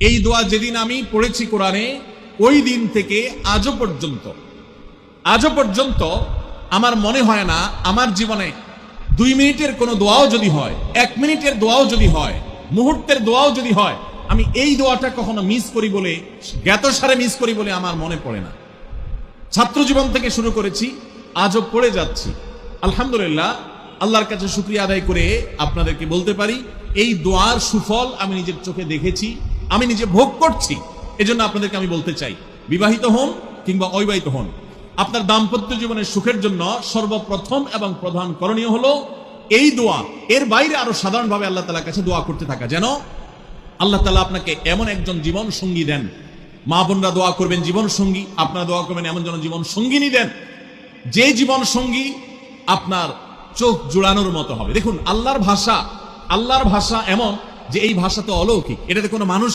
এই দোয়া যেদিন আমি পড়েছি কোরআনে, ওই দিন থেকে আজও পর্যন্ত আমার মনে হয় না আমার জীবনে 2 মিনিটের কোনো দোয়াও যদি হয়, 1 মিনিটের দোয়াও যদি হয়, মুহূর্তের দোয়াও যদি হয়, আমি এই দোয়াটা কখনো মিস করি বলে, জ্ঞাতসারে মিস করি বলে আমার মনে পড়ে না। ছাত্র জীবন থেকে শুরু করেছি, আজও পড়ে যাচ্ছি। আলহামদুলিল্লাহ, আল্লাহর কাছে শুকরিয়া আদায় করে আপনাদেরকে বলতে পারি, এই দোয়ার সুফল আমি নিজের চোখে দেখেছি, আমি নিজে ভোগ করছি। এজন্য আপনাদেরকে আমি বলতে চাই, বিবাহিত হন কিংবা অবিবাহিত হন, আপনার দাম্পত্য জীবনের সুখের জন্য সর্বপ্রথম এবং প্রধান করণীয় হলো এই দোয়া। এর বাইরে আরো সাধারণভাবে আল্লাহ তাআলার কাছে দোয়া করতে থাকা, যেন আল্লাহ তাআলা আপনাকে এমন একজন জীবন সঙ্গী দেন। মা বোনরা দোয়া করবেন জীবন সঙ্গী, আপনারা দোয়া করবেন এমন যেন জীবন সঙ্গিনী দেন, যে জীবন সঙ্গী আপনার চোখ জোড়ানোর মতো হবে। দেখুন, আল্লাহর ভাষা এমন যে এই ভাষা তো অলৌকিক, এটাতে কোনো মানুষ